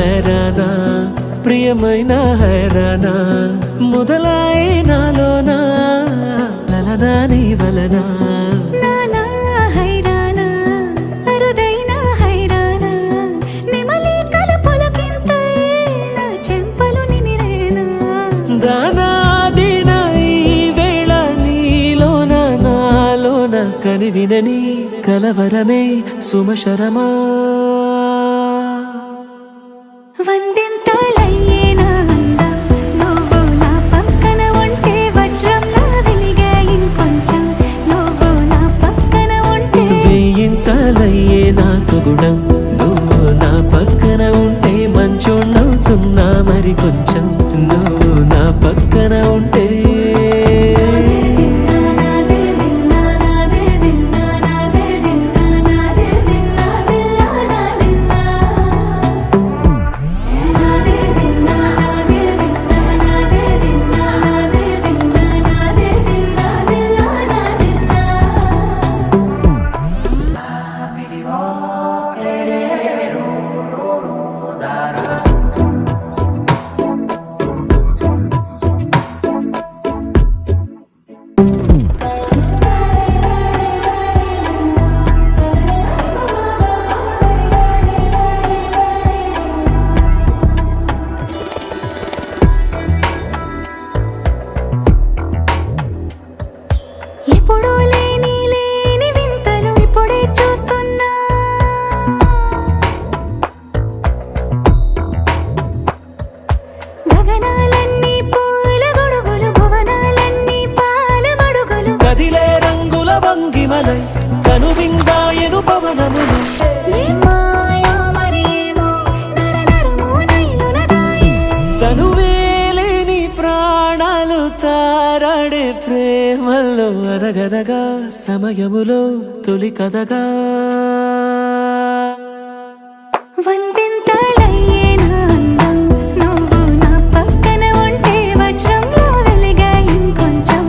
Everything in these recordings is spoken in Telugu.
హైరానా ప్రియమైన హైరానా మొదలాయి నాలోనా లలనా నీ వలనా కనివినని కలవరమే సుమశరమా వందెంతలయ్యేనా అందం నువ్వు నా పక్కన ఉంటే వజ్రంలా వెలిగే ఇంకొంచెం నువ్వు నా పక్కన ఉంటే వెయ్యింతలయ్యేనా సుగుణం నువ్వు నా పక్కన ఉంటే మంచోళ్ళవుతున్నా మరి కొంచెం నువ్వు నా పక్కన ఉంటే ఎప్పుడూ లేని వింతలు ఇప్పుడే చూస్తున్నా గగనాలన్నీ పూల గొడుగులు భువనాలన్నీ పాల మడుగులు కదిలే రంగుల భంగిమలై కనువిందాయను పవనములు మాయా మరేమో నరనరమో నైలున దాయే తనువేలేని ప్రాణాలు తారాడే ప్రేమల్లో అనగనగా సమయములో తొలి కథగా వందెంతలయ్యేనా అందం నువ్వు నా పక్కన ఉంటే వజ్రంలా వెలిగే ఇంకొంచెం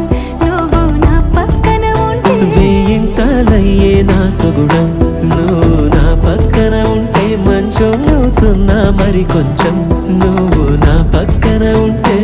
నువ్వు నా పక్కన ఉంటే వెయ్యింతలయ్యేనా సుగుణం నువ్వు నా పక్కన ఉంటే మంచోళ్ళవుతున్నా మరి కొంచెం నువ్వు నా పక్కన ఉంటే